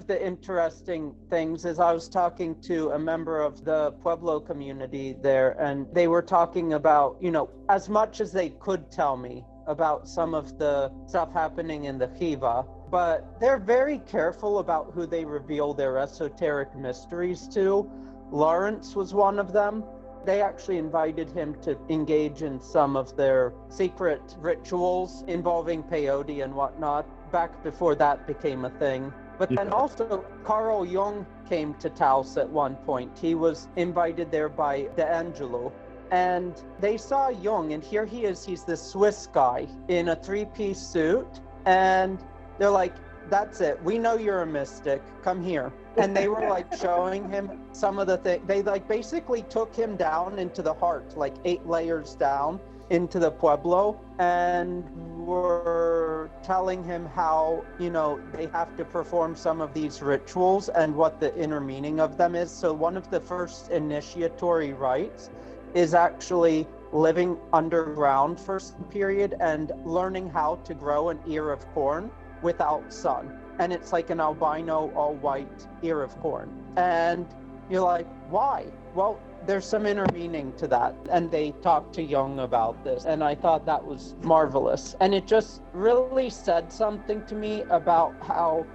of the interesting things is I was talking to a member of the Pueblo community there, and they were talking about, as much as they could tell me about some of the stuff happening in the Jiva, but they're very careful about who they reveal their esoteric mysteries to. Lawrence was one of them. They actually invited him to engage in some of their secret rituals involving peyote and whatnot, back before that became a thing. But then also Carl Jung came to Taos at one point. He was invited there by D'Angelo. And they saw Jung, and here he is, he's this Swiss guy in a three-piece suit. And they're like, that's it. We know you're a mystic. Come here. And they were like showing him some of the things. They like basically took him down into the heart, like 8 layers down into the Pueblo, and were telling him how, they have to perform some of these rituals and what the inner meaning of them is. So one of the first initiatory rites is actually living underground for some period and learning how to grow an ear of corn without sun. And it's like an albino, all-white ear of corn. And you're like, why? Well, there's some inner meaning to that. And they talked to Jung about this, and I thought that was marvelous. And it just really said something to me about how,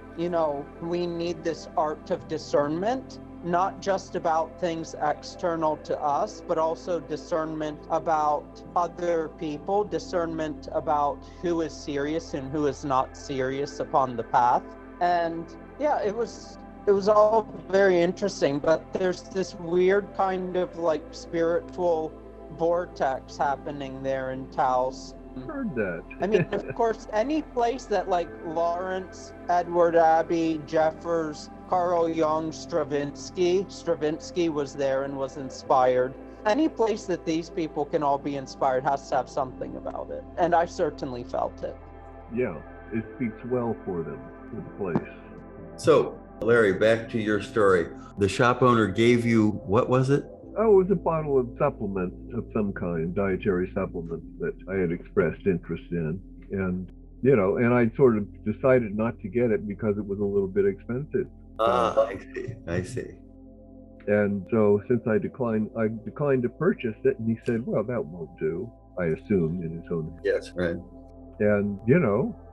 we need this art of discernment, not just about things external to us, but also discernment about other people, discernment about who is serious and who is not serious upon the path. And yeah, it was all very interesting, but there's this weird kind of like spiritual vortex happening there in Taos. Heard that. I mean, of course, any place that like Lawrence, Edward Abbey, Jeffers, Carl Jung, Stravinsky was there and was inspired. Any place that these people can all be inspired has to have something about it. And I certainly felt it. Yeah, it speaks well for them, for the place. So, Larry, back to your story. The shop owner gave you, what was it? Oh, it was a bottle of supplements of some kind, dietary supplements that I had expressed interest in. And, and I sort of decided not to get it because it was a little bit expensive. I see. And so since I declined to purchase it, and he said, well, that won't do, I assumed in his own. Yes, right. And,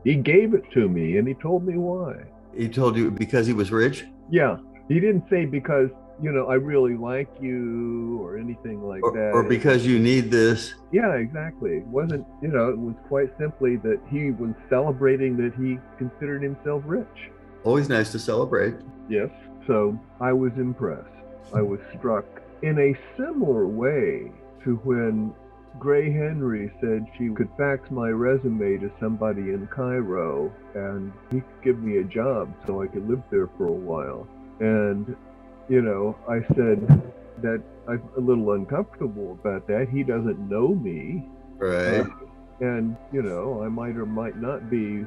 he gave it to me, and he told me why. He told you because he was rich? Yeah. He didn't say because, I really like you or anything like that. Or because you need this. Yeah, exactly. It wasn't, it was quite simply that he was celebrating that he considered himself rich. Always nice to celebrate. Yes. So I was impressed. I was struck in a similar way to when Gray Henry said she could fax my resume to somebody in Cairo and he could give me a job so I could live there for a while. And, I said that I'm a little uncomfortable about that. He doesn't know me. Right. And, I might or might not be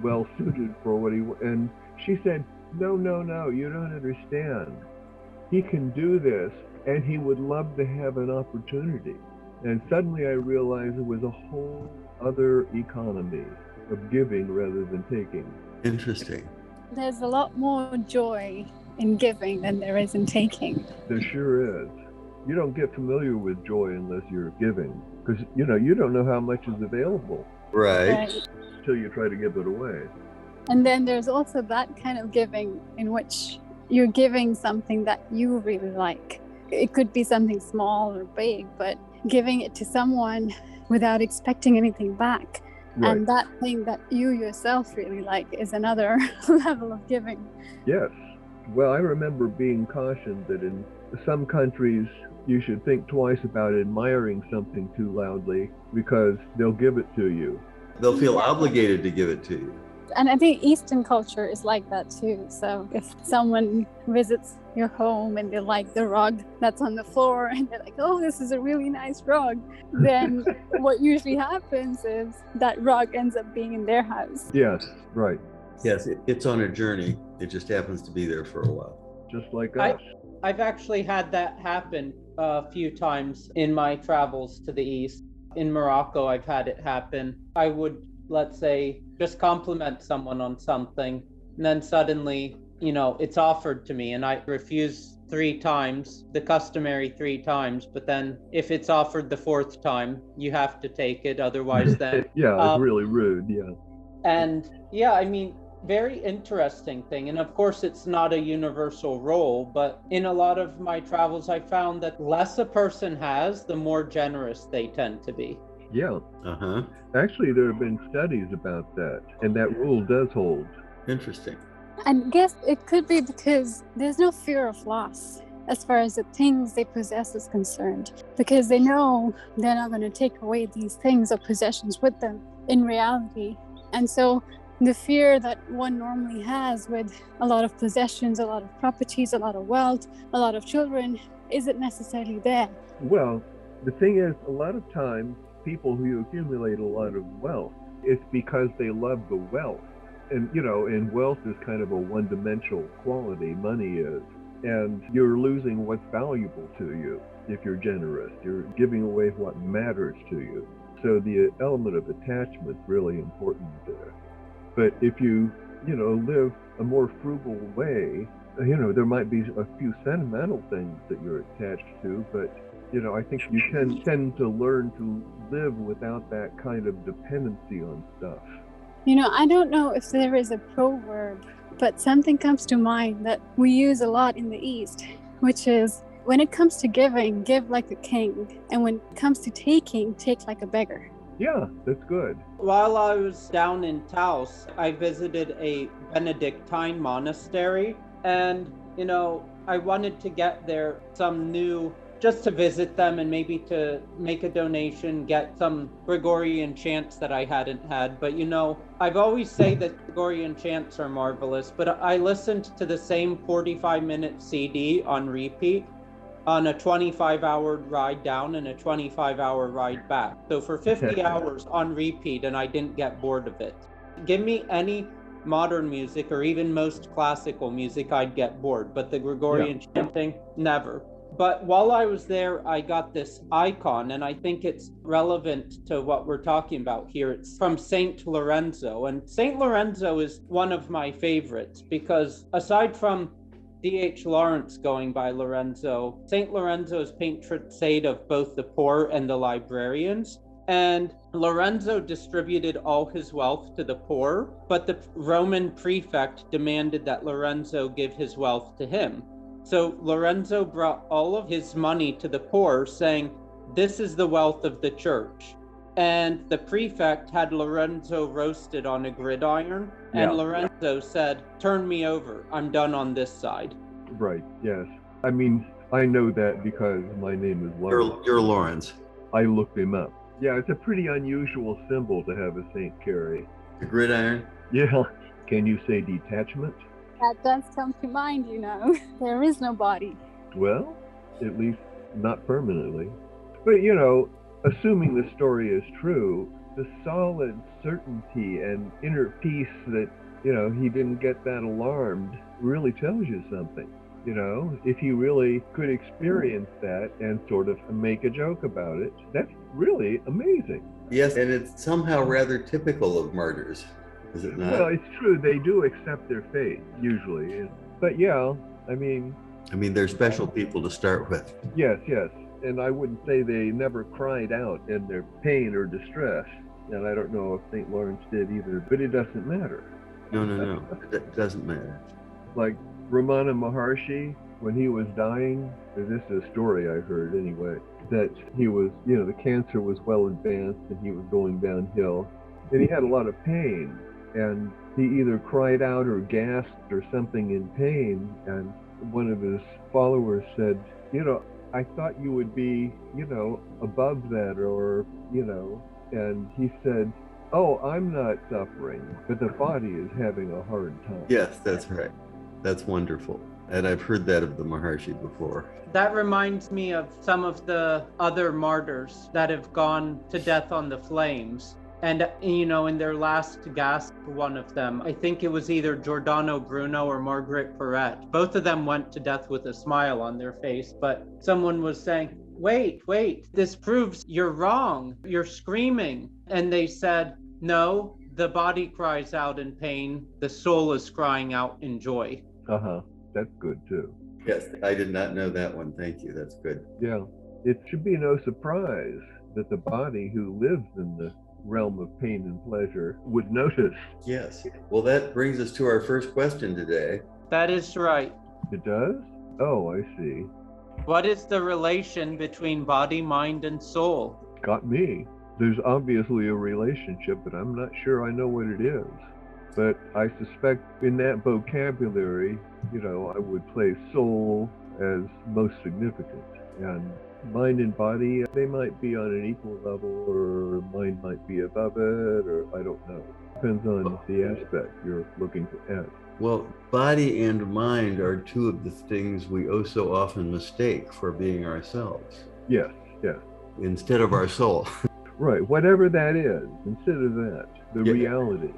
well suited for what he, and she said, no, you don't understand. He can do this and he would love to have an opportunity. And suddenly I realized it was a whole other economy of giving rather than taking. Interesting. There's a lot more joy in giving than there is in taking. There sure is. You don't get familiar with joy unless you're giving, because you don't know how much is available. Right. Until you try to give it away. And then there's also that kind of giving in which you're giving something that you really like. It could be something small or big, but giving it to someone without expecting anything back. Right. And that thing that you yourself really like is another level of giving. Yes. Well, I remember being cautioned that in some countries you should think twice about admiring something too loudly because they'll give it to you. They'll feel obligated to give it to you. And I think Eastern culture is like that too. So if someone visits your home and they like the rug that's on the floor and they're like, oh, this is a really nice rug, then what usually happens is that rug ends up being in their house. Yes, right. Yes, it's on a journey. It just happens to be there for a while. Just like us. I've actually had that happen a few times in my travels to the East. In Morocco, I've had it happen. I would, let's say, just compliment someone on something, and then suddenly it's offered to me and I refuse 3 times, the customary 3 times, but then if it's offered the 4th time, you have to take it, otherwise then yeah, it's really rude. Yeah. And yeah, I mean, very interesting thing. And of course, it's not a universal role, but in a lot of my travels, I found that less a person has, the more generous they tend to be. Yeah. Uh-huh. Actually, there have been studies about that, and that rule does hold. Interesting. I guess it could be because there's no fear of loss as far as the things they possess is concerned, because they know they're not going to take away these things or possessions with them in reality. And so the fear that one normally has with a lot of possessions, a lot of properties, a lot of wealth, a lot of children, isn't necessarily there. Well, the thing is, a lot of times, people who accumulate a lot of wealth, it's because they love the wealth. And, and wealth is kind of a one-dimensional quality, money is. And you're losing what's valuable to you if you're generous. You're giving away what matters to you. So the element of attachment is really important there. But if you, live a more frugal way, there might be a few sentimental things that you're attached to, but, I think you tend to learn to live without that kind of dependency on stuff. I don't know if there is a proverb, but something comes to mind that we use a lot in the East, which is, when it comes to giving, give like a king. And when it comes to taking, take like a beggar. Yeah, that's good. While I was down in Taos, I visited a Benedictine monastery. And, I wanted to get there some new, just to visit them and maybe to make a donation, get some Gregorian chants that I hadn't had. But, I've always said that Gregorian chants are marvelous, but I listened to the same 45-minute CD on repeat on a 25-hour ride down and a 25-hour ride back. So for 50 hours on repeat, and I didn't get bored of it. Give me any modern music or even most classical music, I'd get bored. But the Gregorian chanting, never. But while I was there, I got this icon, and I think it's relevant to what we're talking about here. It's from Saint Lorenzo, and Saint Lorenzo is one of my favorites because aside from D.H. Lawrence going by Lorenzo, Saint Lorenzo is patron saint of both the poor and the librarians. And Lorenzo distributed all his wealth to the poor, but the Roman prefect demanded that Lorenzo give his wealth to him. So Lorenzo brought all of his money to the poor, saying, "This is the wealth of the church." And the prefect had Lorenzo roasted on a gridiron, and Lorenzo said, "Turn me over. I'm done on this side." Right, yes. I mean, I know that because my name is Lawrence. You're Lawrence. I looked him up. Yeah, it's a pretty unusual symbol to have a saint carry. The gridiron? Yeah. Can you say detachment? That does come to mind, There is no body. Well, at least not permanently. But, assuming the story is true, the solid certainty and inner peace that, he didn't get that alarmed really tells you something. If he really could experience that and sort of make a joke about it, that's really amazing. Yes, and it's somehow rather typical of martyrs, is it not? Well, it's true. They do accept their fate, usually. But yeah, I mean, they're special people to start with. Yes. And I wouldn't say they never cried out in their pain or distress. And I don't know if St. Lawrence did either, but it doesn't matter. No. It doesn't matter. Like Ramana Maharshi, when he was dying, this is a story I heard anyway, that he was, the cancer was well advanced and he was going downhill. And he had a lot of pain. And he either cried out or gasped or something in pain. And one of his followers said, I thought you would be, above that or, and he said, "Oh, I'm not suffering, but the body is having a hard time." Yes, that's right. That's wonderful. And I've heard that of the Maharshi before. That reminds me of some of the other martyrs that have gone to death on the flames. And, in their last gasp, one of them, I think it was either Giordano Bruno or Margaret Perret. Both of them went to death with a smile on their face, but someone was saying, wait, this proves you're wrong. You're screaming. And they said, "No, the body cries out in pain. The soul is crying out in joy." Uh-huh. That's good too. Yes, I did not know that one. Thank you. That's good. Yeah. It should be no surprise that the body who lives in the realm of pain and pleasure would notice. Yes. Well, that brings us to our first question today. That is right. It does? Oh, I see. What is the relation between body, mind, and soul? Got me. There's obviously a relationship, but I'm not sure I know what it is. But I suspect in that vocabulary, I would place soul as most significant. And mind and body, they might be on an equal level, or mind might be above it, or I don't know. Depends on the aspect you're looking at. Well, body and mind are two of the things we oh so often mistake for being ourselves. Yes. Instead of our soul. Right, whatever that is, consider that, the reality.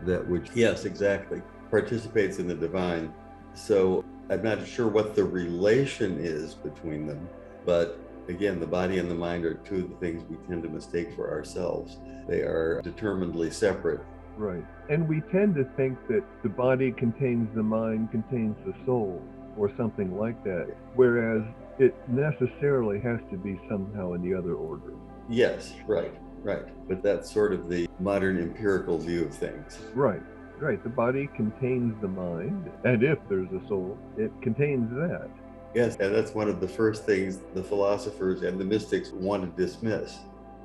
That which, yes, exactly, participates in the divine. So I'm not sure what the relation is between them, but again, the body and the mind are two of the things we tend to mistake for ourselves. They are determinedly separate. Right, and we tend to think that the body contains the mind, contains the soul, or something like that, whereas it necessarily has to be somehow in the other order. Yes, right. But that's sort of the modern empirical view of things. Right. The body contains the mind, and if there's a soul, it contains that. Yes, and that's one of the first things the philosophers and the mystics want to dismiss,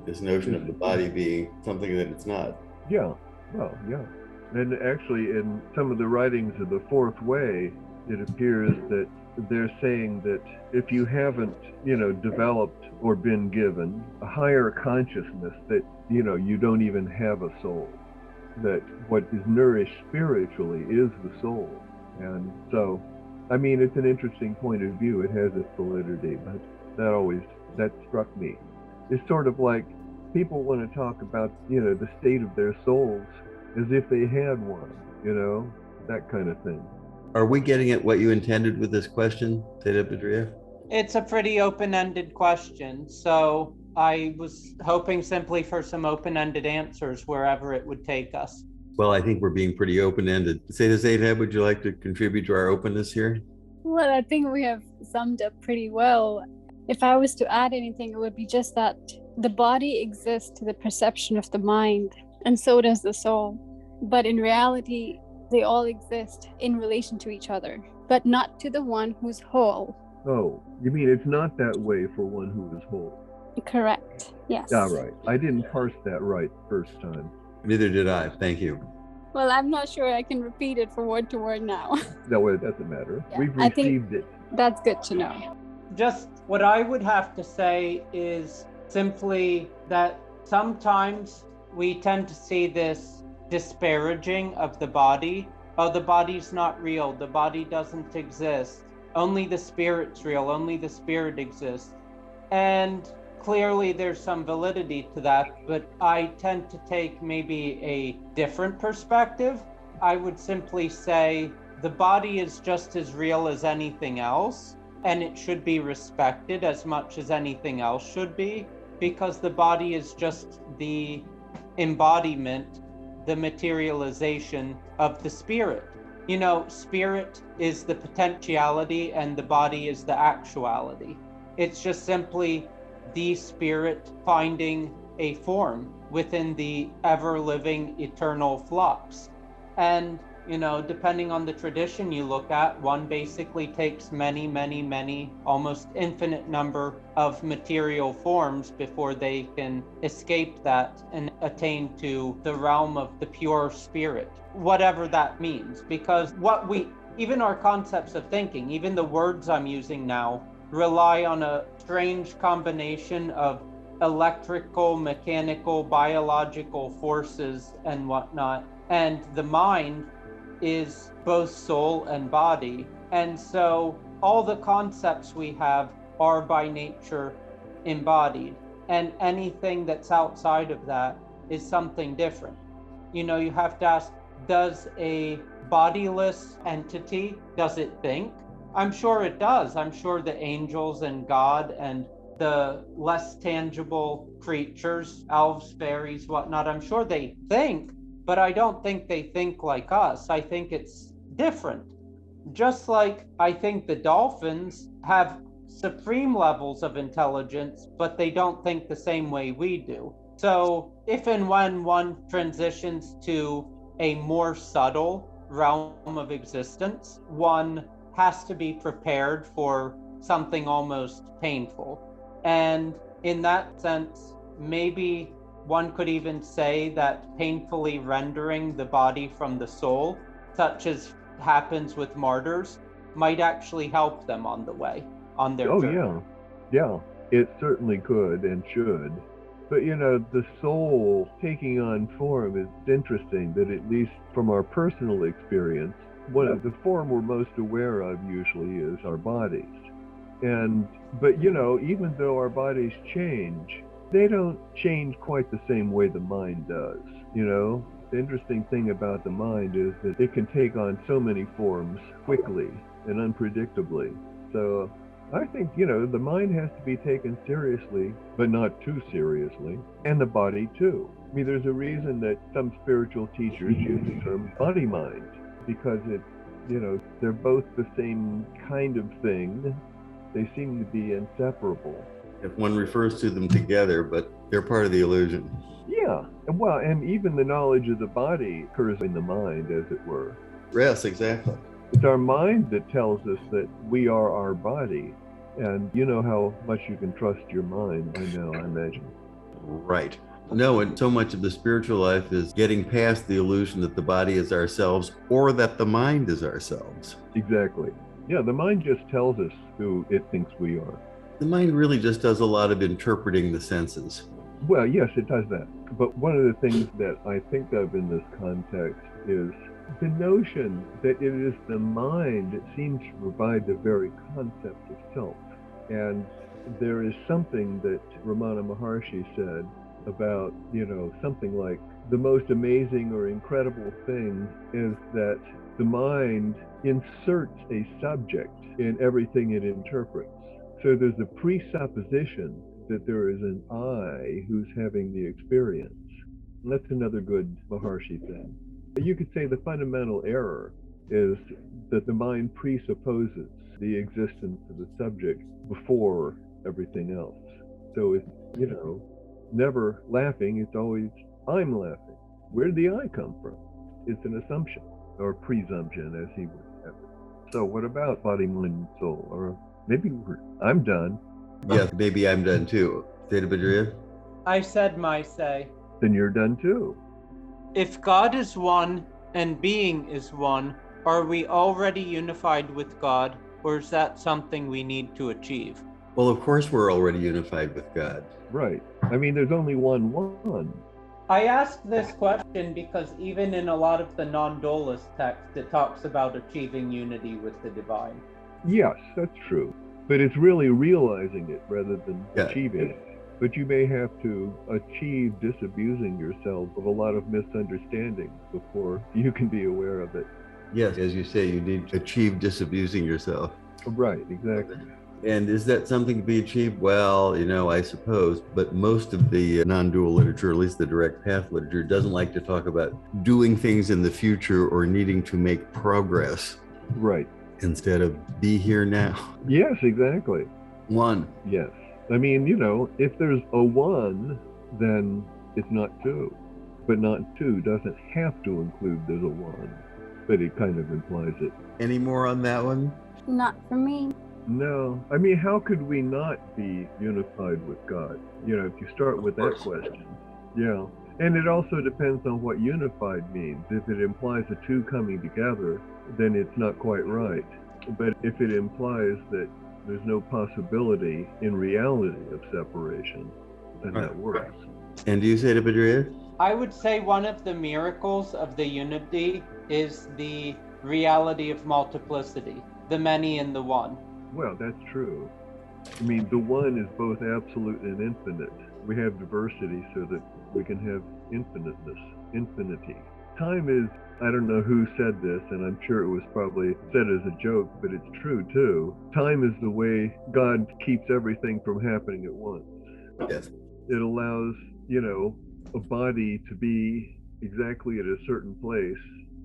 this notion of the body being something that it's not. Yeah, well, yeah. And actually, in some of the writings of the Fourth Way, it appears that they're saying that if you haven't, developed or been given a higher consciousness, that, you don't even have a soul, that what is nourished spiritually is the soul. And so, it's an interesting point of view. It has its validity, but that struck me. It's sort of like people want to talk about, the state of their souls as if they had one, that kind of thing. Are we getting at what you intended with this question, Theta Badria? It's a pretty open-ended question, so I was hoping simply for some open-ended answers wherever it would take us. Well, I think we're being pretty open-ended. Theta, would you like to contribute to our openness here? Well, I think we have summed up pretty well. If I was to add anything, it would be just that the body exists to the perception of the mind, and so does the soul. But in reality, they all exist in relation to each other, but not to the one who's whole. Oh, you mean it's not that way for one who is whole? Correct, yes. All right. I didn't parse that right first time. Neither did I. Thank you. Well, I'm not sure I can repeat it for word to word now. No, it doesn't matter. Yeah, We've received it. That's good to know. Just what I would have to say is simply that sometimes we tend to see this disparaging of the body. Oh, the body's not real. The body doesn't exist. Only the spirit's real. Only the spirit exists. And clearly there's some validity to that, but I tend to take maybe a different perspective. I would simply say the body is just as real as anything else, and it should be respected as much as anything else should be, because the body is just the embodiment, the materialization of the spirit. Spirit is the potentiality and the body is the actuality. It's just simply the spirit finding a form within the ever-living eternal flux. And, depending on the tradition you look at, one basically takes many, almost infinite number of material forms before they can escape that and attain to the realm of the pure spirit, whatever that means. Because even our concepts of thinking, even the words I'm using now, rely on a strange combination of electrical, mechanical, biological forces and whatnot. And the mind is both soul and body. And so all the concepts we have are by nature embodied. And anything that's outside of that is something different. You have to ask, does a bodiless entity, does it think? I'm sure it does. I'm sure the angels and God and the less tangible creatures, elves, fairies, whatnot, I'm sure they think, but I don't think they think like us. I think it's different. Just like I think the dolphins have supreme levels of intelligence, but they don't think the same way we do. So if and when one transitions to a more subtle realm of existence, one has to be prepared for something almost painful. And in that sense, maybe one could even say that painfully rendering the body from the soul, such as happens with martyrs, might actually help them on the way, on their journey. Yeah, it certainly could and should. But the soul taking on form is interesting, that at least from our personal experience, the form we're most aware of usually is our bodies. But even though our bodies change, they don't change quite the same way the mind does. The interesting thing about the mind is that it can take on so many forms quickly and unpredictably. So I think, the mind has to be taken seriously, but not too seriously, and the body too. I mean, there's a reason that some spiritual teachers use the term body-mind, because they're both the same kind of thing. They seem to be inseparable. If one refers to them together, but they're part of the illusion. Yeah, well, and even the knowledge of the body occurs in the mind, as it were. Yes, exactly. It's our mind that tells us that we are our body. And you know how much you can trust your mind, I imagine. Right. No, and so much of the spiritual life is getting past the illusion that the body is ourselves or that the mind is ourselves. Exactly. Yeah, the mind just tells us who it thinks we are. The mind really just does a lot of interpreting the senses. Well, yes, it does that. But one of the things that I think of in this context is the notion that it is the mind that seems to provide the very concept of self. And there is something that Ramana Maharshi said about, something like the most amazing or incredible thing is that the mind inserts a subject in everything it interprets. So there's a presupposition that there is an I who's having the experience. And that's another good Maharshi thing. You could say the fundamental error is that the mind presupposes the existence of the subject before everything else. So it's, never laughing, it's always, I'm laughing. Where did the I come from? It's an assumption, or presumption, as he would have it. So what about body, mind, and soul? Or maybe I'm done. Yeah, maybe I'm done too. Theta Badria? I said my say. Then you're done too. If God is one and being is one, are we already unified with God, or is that something we need to achieve? Well, of course we're already unified with God. Right. I mean, there's only one. I ask this question because even in a lot of the non-dualist texts, it talks about achieving unity with the divine. Yes, that's true. But it's really realizing it rather than achieving it. But you may have to achieve disabusing yourself of a lot of misunderstanding before you can be aware of it. Yes, as you say, you need to achieve disabusing yourself. Right, exactly. And is that something to be achieved? Well, I suppose, but most of the non-dual literature, at least the direct path literature, doesn't like to talk about doing things in the future or needing to make progress. Right. Instead of be here now. Yes, exactly. One. Yes. I mean, if there's a one, then it's not two. But not two doesn't have to include there's a one. But it kind of implies it. Any more on that one? Not for me. No. I mean, how could we not be unified with God? If you start with that question. Yeah. And it also depends on what unified means. If it implies the two coming together, then it's not quite right. But if it implies that there's no possibility in reality of separation, then that works. And do you say to Badria? I would say one of the miracles of the unity is the reality of multiplicity, the many in the one. Well, that's true. I mean, the one is both absolute and infinite. We have diversity so that we can have infiniteness, infinity. Time is, I don't know who said this, and I'm sure it was probably said as a joke, but it's true too. Time is the way God keeps everything from happening at once. Yes. It allows, a body to be exactly at a certain place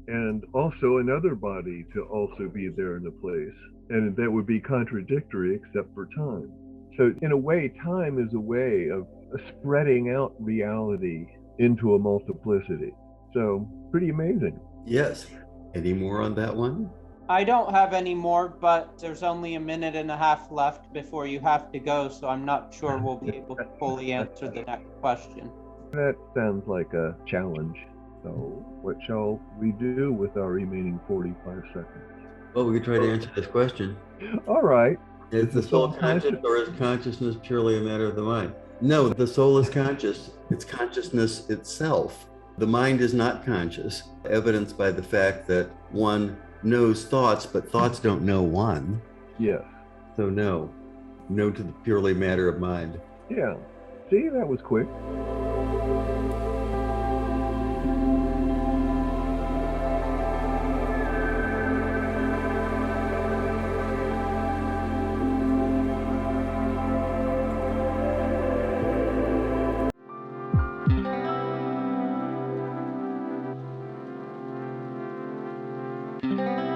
and also another body to also be there in a place. And that would be contradictory except for time. So in a way, time is a way of spreading out reality into a multiplicity. So pretty amazing. Yes. Any more on that one? I don't have any more, but there's only a minute and a half left before you have to go, so I'm not sure we'll be able to fully answer the next question. That sounds like a challenge. So what shall we do with our remaining 45 seconds? Well, we could try to answer this question. All right. Is the soul conscious, or is consciousness purely a matter of the mind? No, the soul is conscious. It's consciousness itself. The mind is not conscious, evidenced by the fact that one knows thoughts, but thoughts don't know one. Yes. So no to the purely matter of mind. Yeah. See, that was quick. Thank you.